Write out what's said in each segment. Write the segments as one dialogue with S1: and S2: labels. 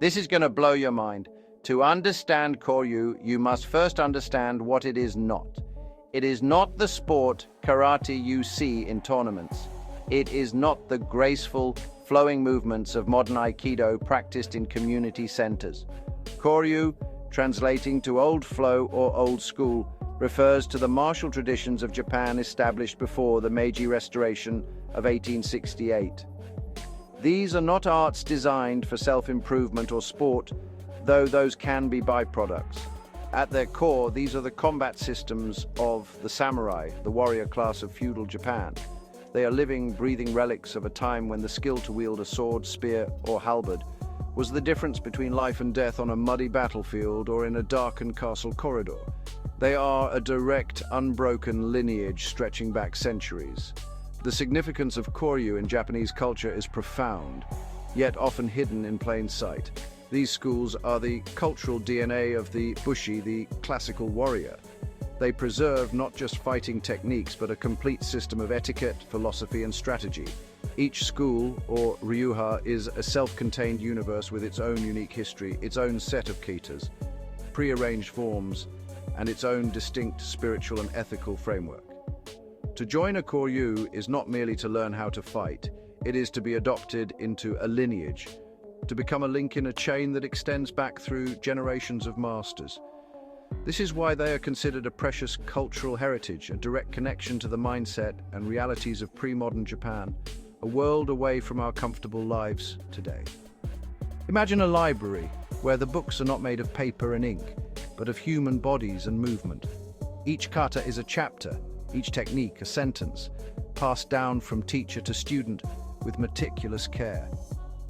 S1: This is going to blow your mind. To understand Koryū, you must first understand what it is not. It is not the sport karate you see in tournaments. It is not the graceful, flowing movements of modern Aikido practiced in community centers. Koryū, translating to old flow or old school, refers to the martial traditions of Japan established before the Meiji Restoration of 1868. These are not arts designed for self-improvement or sport, though those can be byproducts. At their core, these are the combat systems of the samurai, the warrior class of feudal Japan. They are living, breathing relics of a time when the skill to wield a sword, spear, or halberd was the difference between life and death on a muddy battlefield or in a darkened castle corridor. They are a direct, unbroken lineage stretching back centuries. The significance of Koryū in Japanese culture is profound, yet often hidden in plain sight. These schools are the cultural DNA of the Bushi, the classical warrior. They preserve not just fighting techniques, but a complete system of etiquette, philosophy, and strategy. Each school, or ryuha, is a self-contained universe with its own unique history, its own set of katas, prearranged forms, and its own distinct spiritual and ethical framework. To join a Koryū is not merely to learn how to fight, it is to be adopted into a lineage, to become a link in a chain that extends back through generations of masters. This is why they are considered a precious cultural heritage, a direct connection to the mindset and realities of pre-modern Japan, a world away from our comfortable lives today. Imagine a library where the books are not made of paper and ink, but of human bodies and movement. Each kata is a chapter, each technique a sentence, passed down from teacher to student with meticulous care.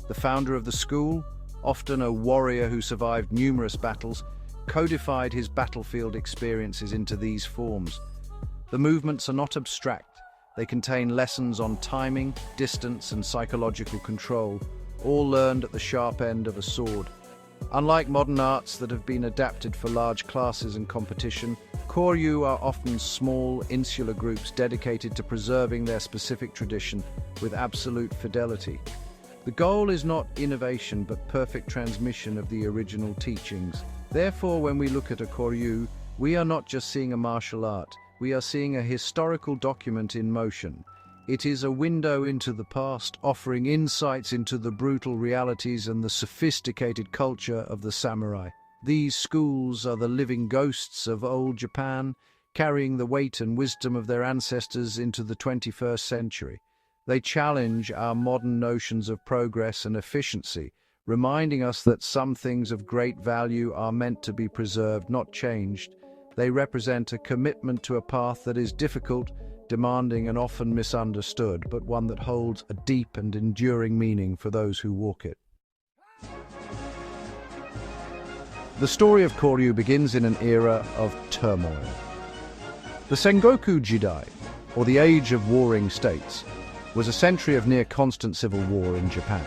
S1: The founder of the school, often a warrior who survived numerous battles, codified his battlefield experiences into these forms. The movements are not abstract. They contain lessons on timing, distance, and psychological control, all learned at the sharp end of a sword. Unlike modern arts that have been adapted for large classes and competition, Koryū are often small, insular groups dedicated to preserving their specific tradition with absolute fidelity. The goal is not innovation, but perfect transmission of the original teachings. Therefore, when we look at a Koryū, we are not just seeing a martial art, we are seeing a historical document in motion. It is a window into the past, offering insights into the brutal realities and the sophisticated culture of the samurai. These schools are the living ghosts of old Japan, carrying the weight and wisdom of their ancestors into the 21st century. They challenge our modern notions of progress and efficiency, reminding us that some things of great value are meant to be preserved, not changed. They represent a commitment to a path that is difficult, demanding, and often misunderstood, but one that holds a deep and enduring meaning for those who walk it. The story of Koryū begins in an era of turmoil. The Sengoku Jidai, or the Age of Warring States, was a century of near-constant civil war in Japan,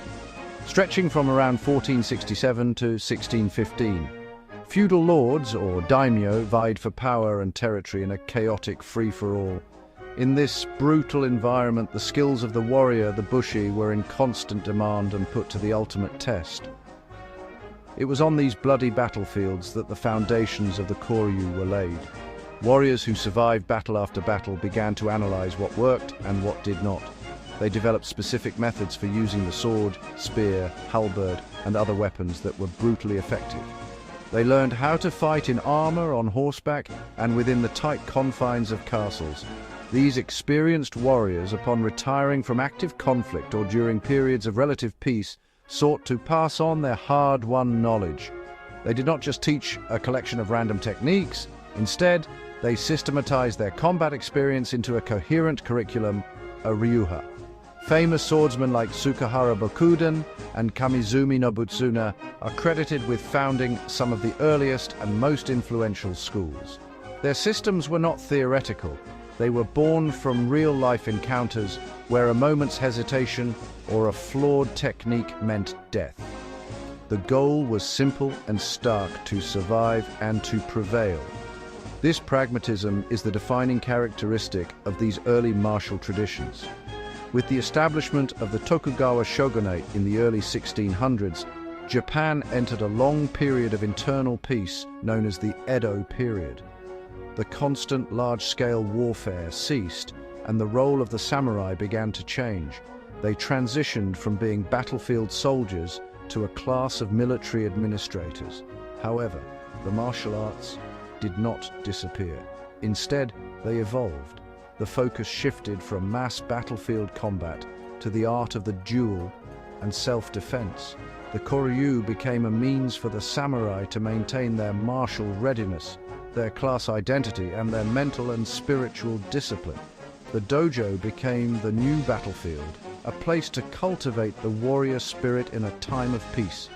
S1: stretching from around 1467 to 1615. Feudal lords, or daimyo, vied for power and territory in a chaotic free-for-all. In this brutal environment, the skills of the warrior, the Bushi, were in constant demand and put to the ultimate test. It was on these bloody battlefields that the foundations of the Koryū were laid. Warriors who survived battle after battle began to analyze what worked and what did not. They developed specific methods for using the sword, spear, halberd, and other weapons that were brutally effective. They learned how to fight in armor, on horseback, and within the tight confines of castles. These experienced warriors, upon retiring from active conflict or during periods of relative peace, sought to pass on their hard-won knowledge. They did not just teach a collection of random techniques. Instead, they systematized their combat experience into a coherent curriculum, a ryuha. Famous swordsmen like Sukahara Bokuden and Kamizumi Nobutsuna are credited with founding some of the earliest and most influential schools. Their systems were not theoretical. They were born from real-life encounters where a moment's hesitation or a flawed technique meant death. The goal was simple and stark: to survive and to prevail. This pragmatism is the defining characteristic of these early martial traditions. With the establishment of the Tokugawa shogunate in the early 1600s, Japan entered a long period of internal peace known as the Edo period. The constant large-scale warfare ceased, and the role of the samurai began to change. They transitioned from being battlefield soldiers to a class of military administrators. However, the martial arts did not disappear. Instead, they evolved. The focus shifted from mass battlefield combat to the art of the duel and self-defense. The Koryū became a means for the samurai to maintain their martial readiness, their class identity, and their mental and spiritual discipline. The dojo became the new battlefield, a place to cultivate the warrior spirit in a time of peace.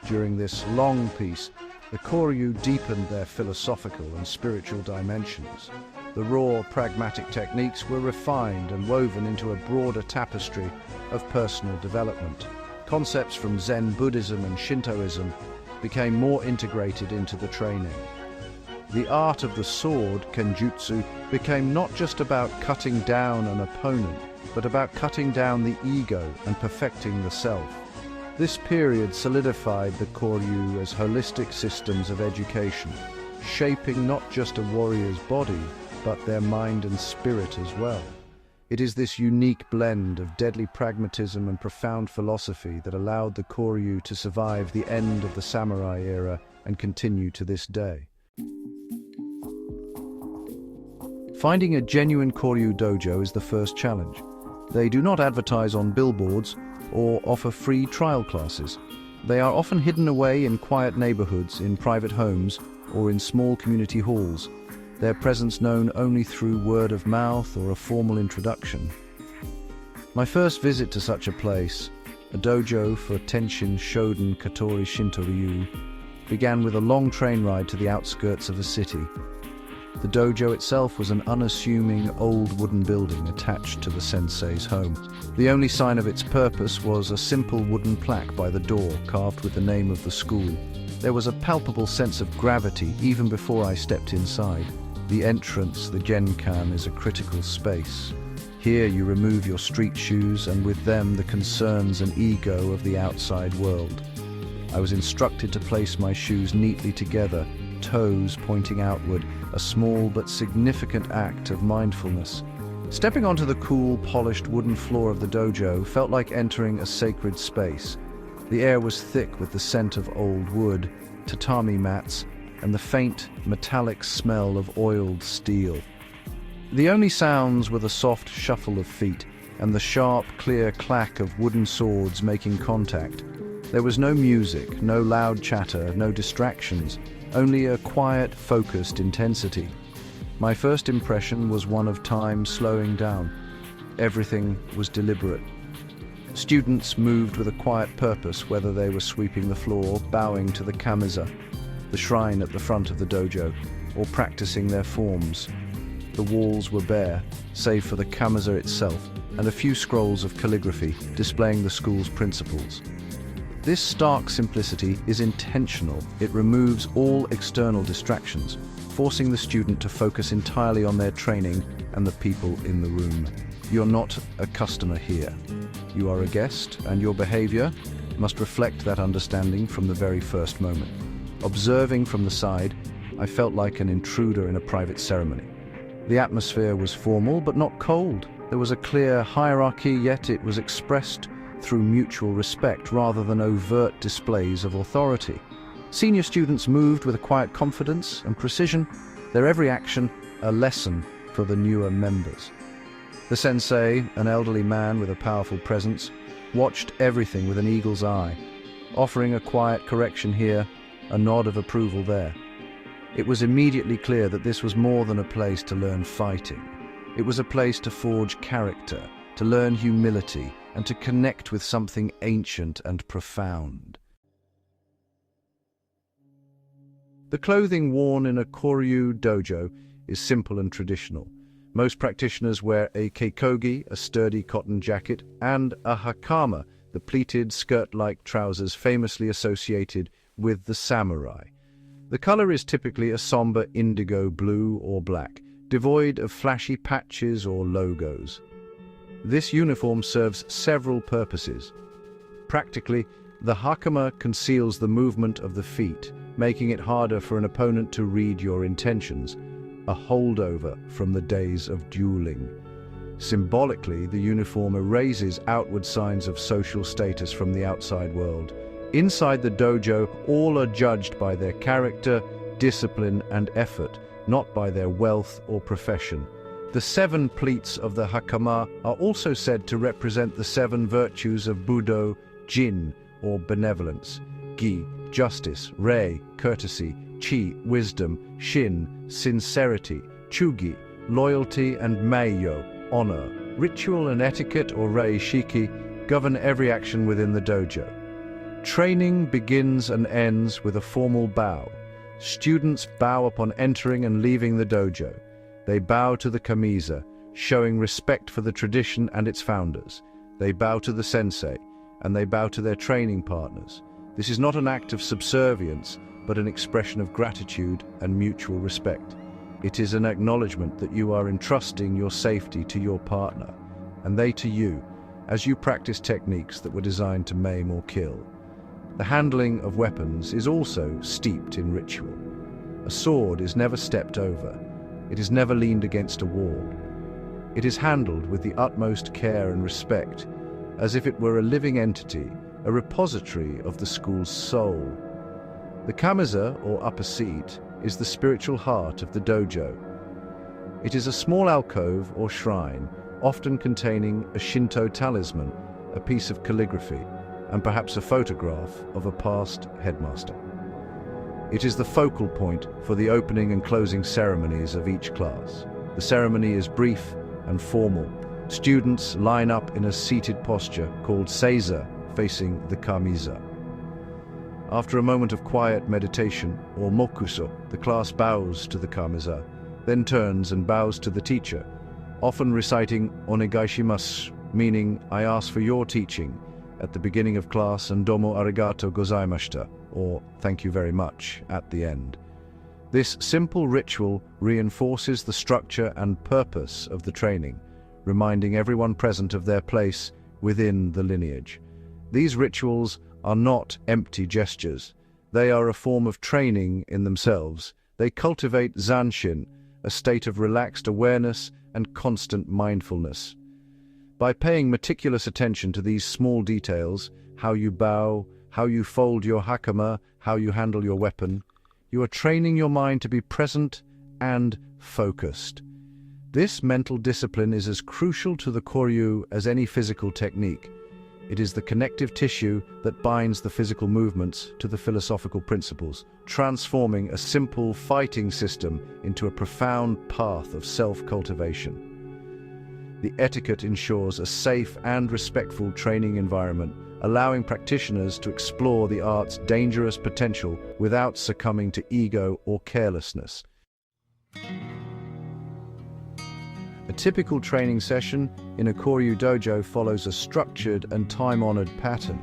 S1: During this long peace, the Koryū deepened their philosophical and spiritual dimensions. The raw, pragmatic techniques were refined and woven into a broader tapestry of personal development. Concepts from Zen Buddhism and Shintoism became more integrated into the training. The art of the sword, kenjutsu, became not just about cutting down an opponent, but about cutting down the ego and perfecting the self. This period solidified the Koryū as holistic systems of education, shaping not just a warrior's body, but their mind and spirit as well. It is this unique blend of deadly pragmatism and profound philosophy that allowed the Koryū to survive the end of the samurai era and continue to this day. Finding a genuine Koryū dojo is the first challenge. They do not advertise on billboards or offer free trial classes. They are often hidden away in quiet neighborhoods, in private homes, or in small community halls, their presence known only through word of mouth or a formal introduction. My first visit to such a place, a dojo for Tenshin Shoden Katori Shinto-ryu, began with a long train ride to the outskirts of the city. The dojo itself was an unassuming old wooden building attached to the sensei's home. The only sign of its purpose was a simple wooden plaque by the door carved with the name of the school. There was a palpable sense of gravity even before I stepped inside. The entrance, the genkan, is a critical space. Here you remove your street shoes and with them the concerns and ego of the outside world. I was instructed to place my shoes neatly together, toes pointing outward, a small but significant act of mindfulness. Stepping onto the cool, polished wooden floor of the dojo felt like entering a sacred space. The air was thick with the scent of old wood, tatami mats, and the faint, metallic smell of oiled steel. The only sounds were the soft shuffle of feet and the sharp, clear clack of wooden swords making contact. There was no music, no loud chatter, no distractions, only a quiet, focused intensity. My first impression was one of time slowing down. Everything was deliberate. Students moved with a quiet purpose, whether they were sweeping the floor, bowing to the kamiza, the shrine at the front of the dojo, or practicing their forms. The walls were bare, save for the kamiza itself and a few scrolls of calligraphy displaying the school's principles. This stark simplicity is intentional. It removes all external distractions, forcing the student to focus entirely on their training and the people in the room. You're not a customer here. You are a guest, and your behavior must reflect that understanding from the very first moment. Observing from the side, I felt like an intruder in a private ceremony. The atmosphere was formal but not cold. There was a clear hierarchy, yet it was expressed through mutual respect rather than overt displays of authority. Senior students moved with a quiet confidence and precision, their every action a lesson for the newer members. The sensei, an elderly man with a powerful presence, watched everything with an eagle's eye, offering a quiet correction here, a nod of approval there. It was immediately clear that this was more than a place to learn fighting. It was a place to forge character, to learn humility, and to connect with something ancient and profound. The clothing worn in a Koryū dojo is simple and traditional. Most practitioners wear a keikogi, a sturdy cotton jacket, and a hakama, the pleated skirt-like trousers famously associated with the samurai. The color is typically a somber indigo blue or black, devoid of flashy patches or logos. This uniform serves several purposes. Practically, The hakama conceals the movement of the feet, making it harder for an opponent to read your intentions, a holdover from the days of dueling. Symbolically, the uniform erases outward signs of social status from the outside world. Inside the dojo, all are judged by their character, discipline, and effort, not by their wealth or profession. The 7 pleats of the hakama are also said to represent the 7 virtues of Budo, Jin, or benevolence, Gi, justice, Rei, courtesy, Chi, wisdom, Shin, sincerity, Chugi, loyalty, and Meiyo, honor. Ritual and etiquette, or Rei Shiki, govern every action within the dojo. Training begins and ends with a formal bow. Students bow upon entering and leaving the dojo. They bow to the kamiza, showing respect for the tradition and its founders. They bow to the sensei, and they bow to their training partners. This is not an act of subservience, but an expression of gratitude and mutual respect. It is an acknowledgement that you are entrusting your safety to your partner, and they to you, as you practice techniques that were designed to maim or kill. The handling of weapons is also steeped in ritual. A sword is never stepped over. It is never leaned against a wall. It is handled with the utmost care and respect, as if it were a living entity, a repository of the school's soul. The kamiza, or upper seat, is the spiritual heart of the dojo. It is a small alcove or shrine, often containing a Shinto talisman, a piece of calligraphy, and perhaps a photograph of a past headmaster. It is the focal point for the opening and closing ceremonies of each class. The ceremony is brief and formal. Students line up in a seated posture called seiza, facing the kamiza. After a moment of quiet meditation, or mokuso, the class bows to the kamiza, then turns and bows to the teacher, often reciting onegaishimasu, meaning "I ask for your teaching," at the beginning of class, and domo arigato gozaimashita, or "thank you very much," at the end. This simple ritual reinforces the structure and purpose of the training, reminding everyone present of their place within the lineage. These rituals are not empty gestures. They are a form of training in themselves. They cultivate zanshin, a state of relaxed awareness and constant mindfulness. By paying meticulous attention to these small details, how you bow, how you fold your hakama, how you handle your weapon, you are training your mind to be present and focused. This mental discipline is as crucial to the Koryū as any physical technique. It is the connective tissue that binds the physical movements to the philosophical principles, transforming a simple fighting system into a profound path of self-cultivation. The etiquette ensures a safe and respectful training environment, allowing practitioners to explore the art's dangerous potential without succumbing to ego or carelessness. A typical training session in a Koryū dojo follows a structured and time-honored pattern.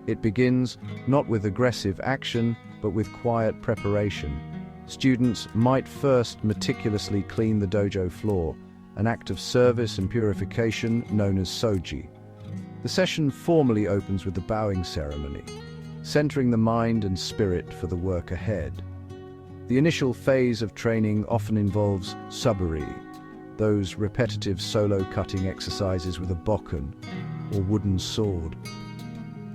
S1: It begins not with aggressive action, but with quiet preparation. Students might first meticulously clean the dojo floor, an act of service and purification known as soji. The session formally opens with the bowing ceremony, centering the mind and spirit for the work ahead. The initial phase of training often involves subari, those repetitive solo cutting exercises with a bokken, or wooden sword.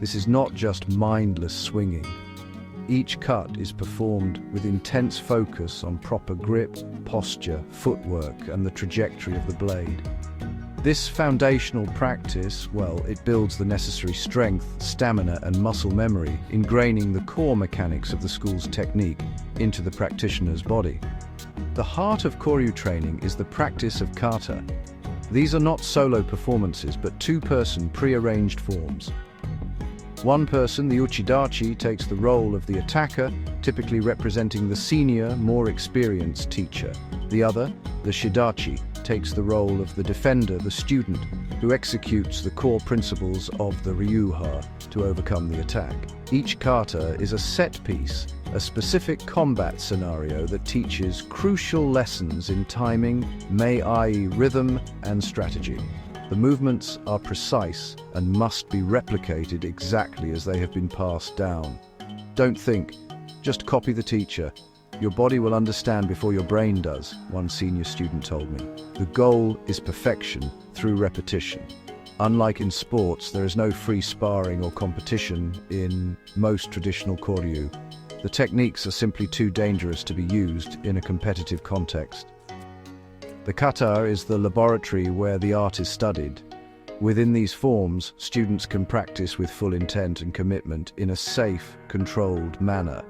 S1: This is not just mindless swinging. Each cut is performed with intense focus on proper grip, posture, footwork, and the trajectory of the blade. This foundational practice, it builds the necessary strength, stamina, and muscle memory, ingraining the core mechanics of the school's technique into the practitioner's body. The heart of Koryū training is the practice of kata. These are not solo performances, but two-person pre-arranged forms. One person, the uchidachi, takes the role of the attacker, typically representing the senior, more experienced teacher. The other, the shidachi, takes the role of the defender, the student, who executes the core principles of the ryuha to overcome the attack. Each kata is a set piece, a specific combat scenario that teaches crucial lessons in timing, i.e. rhythm and strategy.
S2: The movements are precise and must be replicated exactly as they have been passed down. Don't think, just copy the teacher. Your body will understand before your brain does, one senior student told me. The goal is perfection through repetition. Unlike in sports, there is no free sparring or competition in most traditional Koryū. The techniques are simply too dangerous to be used in a competitive context. The kata is the laboratory where the art is studied. Within these forms, students can practice with full intent and commitment in a safe, controlled manner.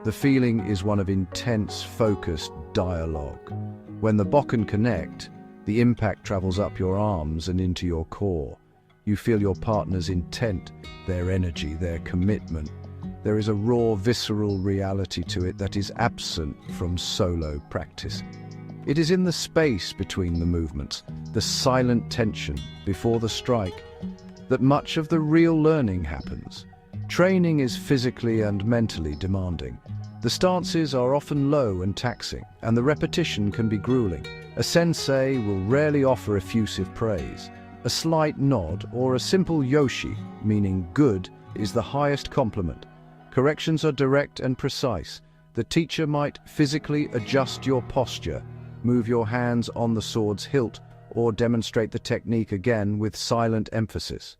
S2: The feeling is one of intense, focused dialogue. When the bokken connect, the impact travels up your arms and into your core. You feel your partner's intent, their energy, their commitment. There is a raw, visceral reality to it that is absent from solo practice. It is in the space between the movements, the silent tension before the strike, that much of the real learning happens. Training is physically and mentally demanding. The stances are often low and taxing, and the repetition can be grueling. A sensei will rarely offer effusive praise. A slight nod or a simple yoshi, meaning good, is the highest compliment. Corrections are direct and precise. The teacher might physically adjust your posture, move your hands on the sword's hilt, or demonstrate the technique again with silent emphasis.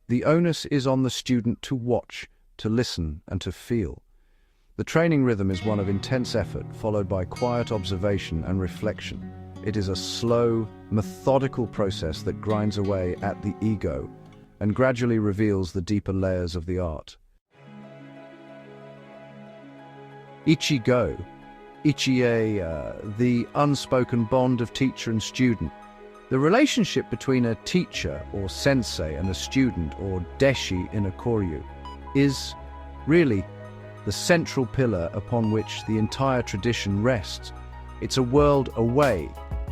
S2: The onus is on the student to watch, to listen, and to feel. The training rhythm is one of intense effort, followed by quiet observation and reflection. It is a slow, methodical process that grinds away at the ego and gradually reveals the deeper layers of the art. Ichi-go, the unspoken bond of teacher and student. The relationship between a teacher or sensei and a student or deshi in a Koryū is really the central pillar upon which the entire tradition rests. It's a world away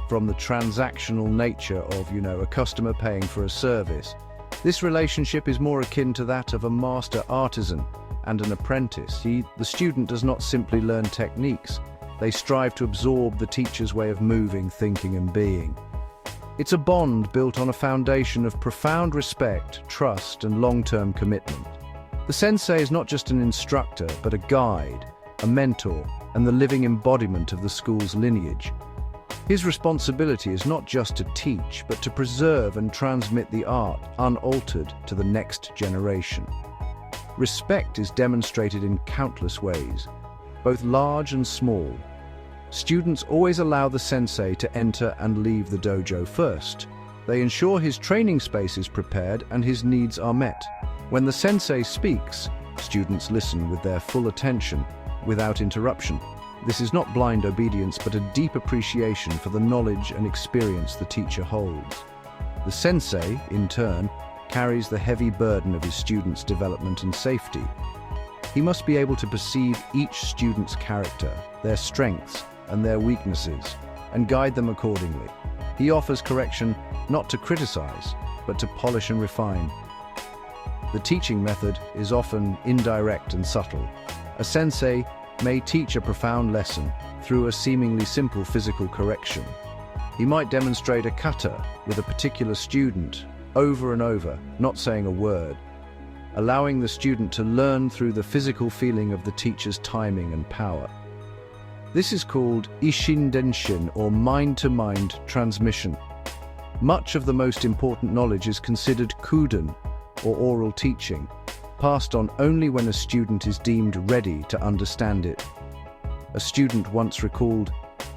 S2: from the transactional nature of, a customer paying for a service. This relationship is more akin to that of a master artisan and an apprentice. The student does not simply learn techniques. They strive to absorb the teacher's way of moving, thinking, and being. It's a bond built on a foundation of profound respect, trust, and long-term commitment. The sensei is not just an instructor, but a guide, a mentor, and the living embodiment of the school's lineage. His responsibility is not just to teach, but to preserve and transmit the art unaltered to the next generation. Respect is demonstrated in countless ways, both large and small. Students always allow the sensei to enter and leave the dojo first. They ensure his training space is prepared and his needs are met. When the sensei speaks, students listen with their full attention, without interruption. This is not blind obedience, but a deep appreciation for the knowledge and experience the teacher holds. The sensei, in turn, carries the heavy burden of his students' development and safety. He must be able to perceive each student's character, their strengths, and their weaknesses, and guide them accordingly. He offers correction not to criticize, but to polish and refine. The teaching method is often indirect and subtle. A sensei may teach a profound lesson through a seemingly simple physical correction. He might demonstrate a kata with a particular student over and over, not saying a word, allowing the student to learn through the physical feeling of the teacher's timing and power. This is called Isshin-denshin, or mind-to-mind transmission. Much of the most important knowledge is considered kuden, or oral teaching, passed on only when a student is deemed ready to understand it. A student once recalled,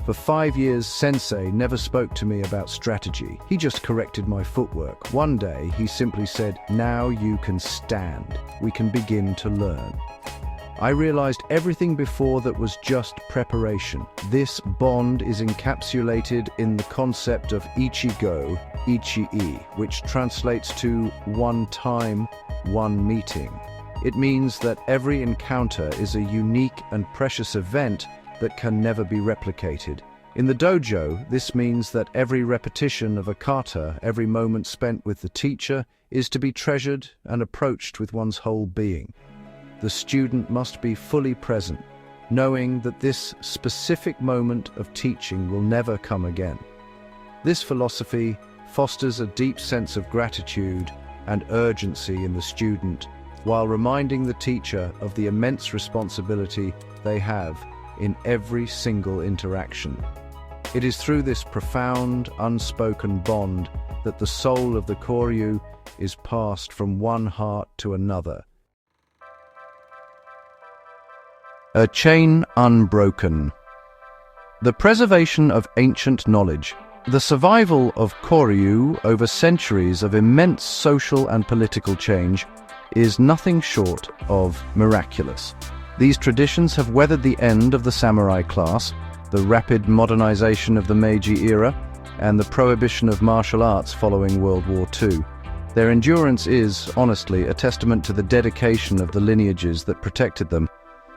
S2: "For 5 years, sensei never spoke to me about strategy. He just corrected my footwork. One day, he simply said, 'Now you can stand. We can begin to learn.' I realized everything before that was just preparation." This bond is encapsulated in the concept of ichi-go, ichi-e, which translates to one time, one meeting. It means that every encounter is a unique and precious event that can never be replicated. In the dojo, this means that every repetition of a kata, every moment spent with the teacher, is to be treasured and approached with one's whole being. The student must be fully present, knowing that this specific moment of teaching will never come again. This philosophy fosters a deep sense of gratitude and urgency in the student, while reminding the teacher of the immense responsibility they have in every single interaction. It is through this profound, unspoken bond that the soul of the Koryū is passed from one heart to another. A chain unbroken. The preservation of ancient knowledge. The survival of Koryū over centuries of immense social and political change is nothing short of miraculous. These traditions have weathered the end of the samurai class, the rapid modernization of the Meiji era, and the prohibition of martial arts following World War II. Their endurance is, honestly, a testament to the dedication of the lineages that protected them.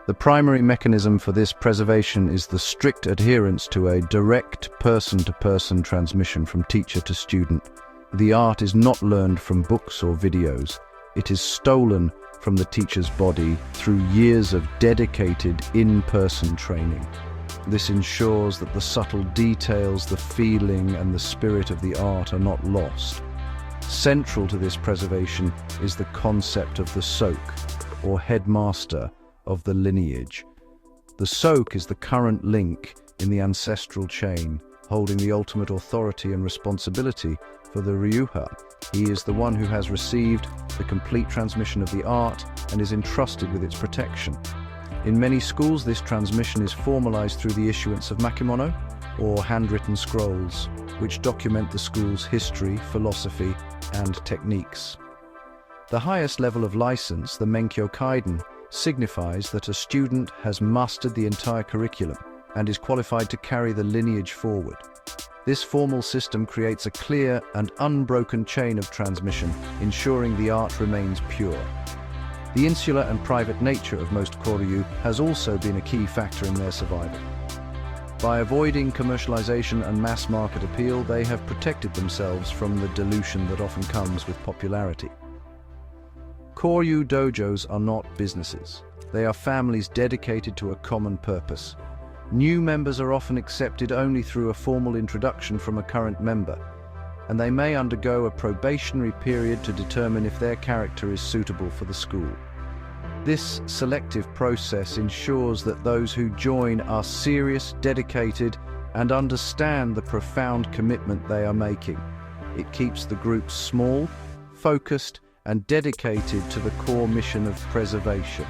S2: The primary mechanism for this preservation is the strict adherence to a direct person-to-person transmission from teacher to student. The art is not learned from books or videos. It is stolen from the teacher's body through years of dedicated in-person training. This ensures that the subtle details, the feeling, and the spirit of the art are not lost. Central to this preservation is the concept of the soak, or headmaster, of the lineage. The soak is the current link in the ancestral chain, holding the ultimate authority and responsibility for the Ryuha. He is the one who has received the complete transmission of the art and is entrusted with its protection. In many schools, this transmission is formalized through the issuance of makimono, or handwritten scrolls, which document the school's history, philosophy, and techniques. The highest level of license, the Menkyo Kaiden, signifies that a student has mastered the entire curriculum and is qualified to carry the lineage forward. This formal system creates a clear and unbroken chain of transmission, ensuring the art remains pure. The insular and private nature of most Koryū has also been a key factor in their survival. By avoiding commercialization and mass market appeal, they have protected themselves from the dilution that often comes with popularity. Koryū dojos are not businesses. They are families dedicated to a common purpose. New members are often accepted only through a formal introduction from a current member, and they may undergo a probationary period to determine if their character is suitable for the school. This selective process ensures that those who join are serious, dedicated, and understand the profound commitment they are making. It keeps the group small, focused, and dedicated to the core mission of preservation.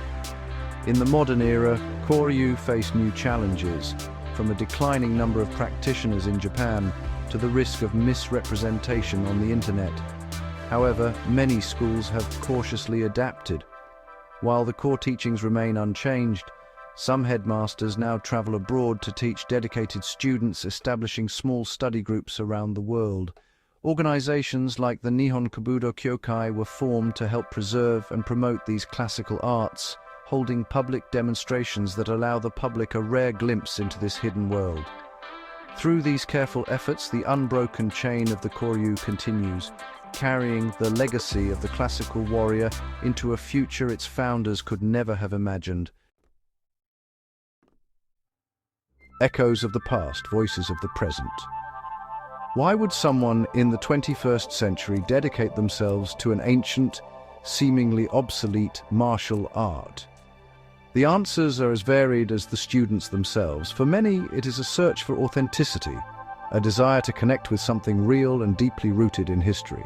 S2: In the modern era, Koryū face new challenges, from a declining number of practitioners in Japan to the risk of misrepresentation on the internet. However, many schools have cautiously adapted. While the core teachings remain unchanged, some headmasters now travel abroad to teach dedicated students, establishing small study groups around the world. Organizations like the Nihon Kobudo Kyokai were formed to help preserve and promote these classical arts, holding public demonstrations that allow the public a rare glimpse into this hidden world. Through these careful efforts, the unbroken chain of the Koryū continues, carrying the legacy of the classical warrior into a future its founders could never have imagined. Echoes of the past, voices of the present. Why would someone in the 21st century dedicate themselves to an ancient, seemingly obsolete martial art? The answers are as varied as the students themselves. For many, it is a search for authenticity, a desire to connect with something real and deeply rooted in history.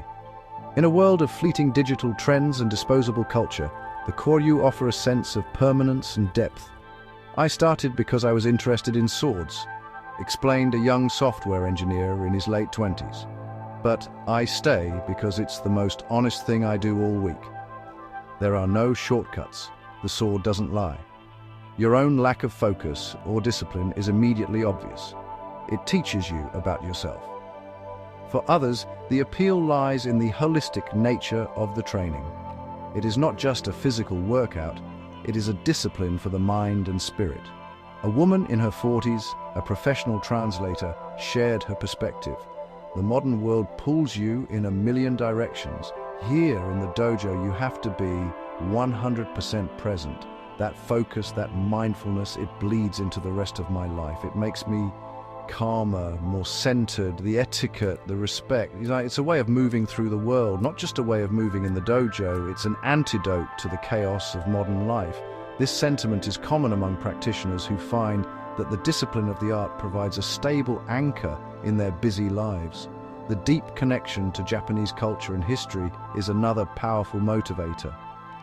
S2: In a world of fleeting digital trends and disposable culture, the Koryū offer a sense of permanence and depth. I started because I was interested in swords, explained a young software engineer in his late 20s. But I stay because it's the most honest thing I do all week. There are no shortcuts. The sword doesn't lie. Your own lack of focus or discipline is immediately obvious. It teaches you about yourself. For others, the appeal lies in the holistic nature of the training. It is not just a physical workout, it is a discipline for the mind and spirit. A woman in her 40s, a professional translator, shared her perspective. The modern world pulls you in a million directions. Here in the dojo, you have to be 100% present. That focus, that mindfulness, it bleeds into the rest of my life. It makes me calmer, more centered, the etiquette, the respect. It's a way of moving through the world, not just a way of moving in the dojo. It's an antidote to the chaos of modern life. This sentiment is common among practitioners who find that the discipline of the art provides a stable anchor in their busy lives. The deep connection to Japanese culture and history is another powerful motivator.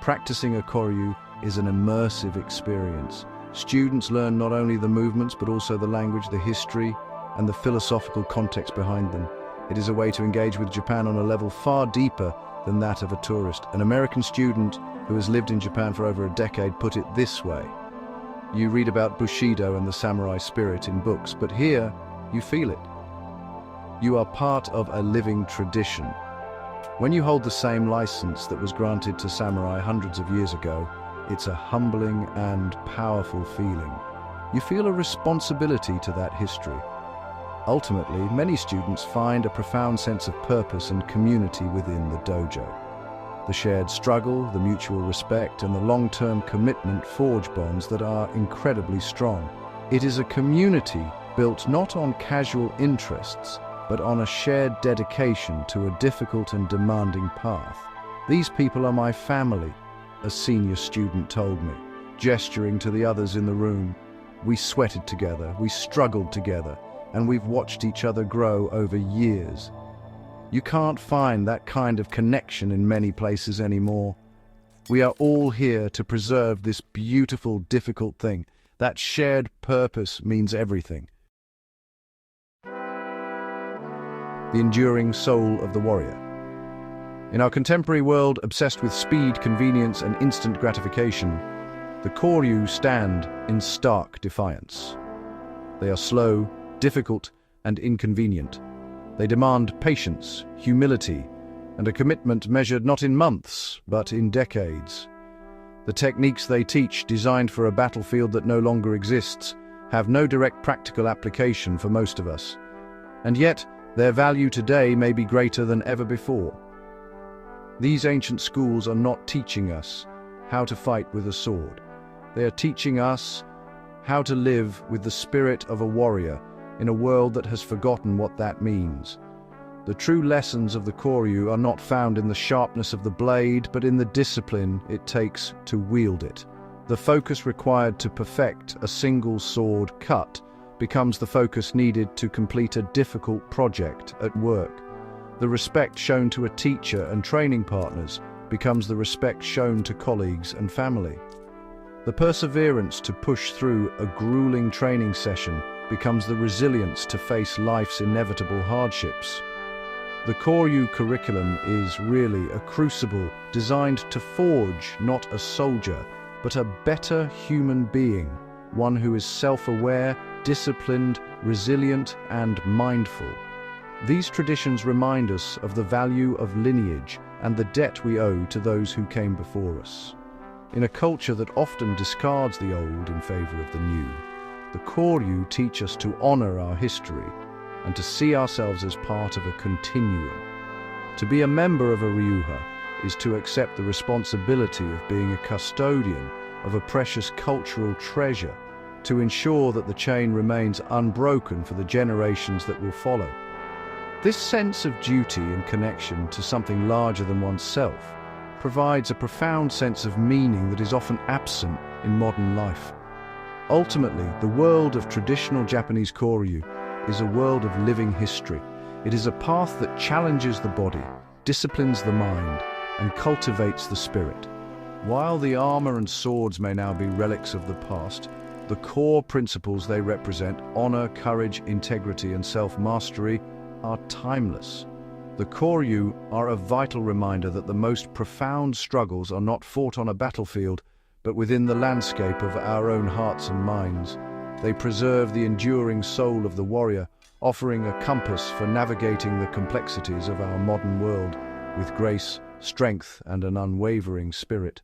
S2: Practicing a Koryū is an immersive experience. Students learn not only the movements but also the language, the history, and the philosophical context behind them. It is a way to engage with Japan on a level far deeper than that of a tourist. An American student who has lived in Japan for over a decade put it this way: you read about Bushido and the samurai spirit in books, but here you feel it. You are part of a living tradition. When you hold the same license that was granted to samurai hundreds of years ago, it's a humbling and powerful feeling. You feel a responsibility to that history. Ultimately, many students find a profound sense of purpose and community within the dojo. The shared struggle, the mutual respect, and the long-term commitment forge bonds that are incredibly strong. It is a community built not on casual interests, but on a shared dedication to a difficult and demanding path. "These people are my family," a senior student told me, gesturing to the others in the room. "We sweated together, we struggled together, and we've watched each other grow over years." You can't find that kind of connection in many places anymore. We are all here to preserve this beautiful, difficult thing. That shared purpose means everything. The enduring soul of the warrior. In our contemporary world, obsessed with speed, convenience, and instant gratification, the Koryū stand in stark defiance. They are slow, difficult, and inconvenient. They demand patience, humility, and a commitment measured not in months, but in decades. The techniques they teach, designed for a battlefield that no longer exists, have no direct practical application for most of us. And yet, their value today may be greater than ever before. These ancient schools are not teaching us how to fight with a sword. They are teaching us how to live with the spirit of a warrior in a world that has forgotten what that means. The true lessons of the Koryū are not found in the sharpness of the blade, but in the discipline it takes to wield it. The focus required to perfect a single sword cut becomes the focus needed to complete a difficult project at work. The respect shown to a teacher and training partners becomes the respect shown to colleagues and family. The perseverance to push through a grueling training session becomes the resilience to face life's inevitable hardships. The Koryū curriculum is really a crucible designed to forge not a soldier, but a better human being, one who is self-aware, disciplined, resilient, and mindful. These traditions remind us of the value of lineage and the debt we owe to those who came before us. In a culture that often discards the old in favor of the new, the Koryū teach us to honor our history and to see ourselves as part of a continuum. To be a member of a ryuha is to accept the responsibility of being a custodian of a precious cultural treasure, to ensure that the chain remains unbroken for the generations that will follow. This sense of duty and connection to something larger than oneself provides a profound sense of meaning that is often absent in modern life. Ultimately, the world of traditional Japanese Koryū is a world of living history. It is a path that challenges the body, disciplines the mind, and cultivates the spirit. While the armor and swords may now be relics of the past, the core principles they represent, honor, courage, integrity, and self-mastery, are timeless. The Koryū are a vital reminder that the most profound struggles are not fought on a battlefield, but within the landscape of our own hearts and minds. They preserve the enduring soul of the warrior, offering a compass for navigating the complexities of our modern world with grace, strength, and an unwavering spirit.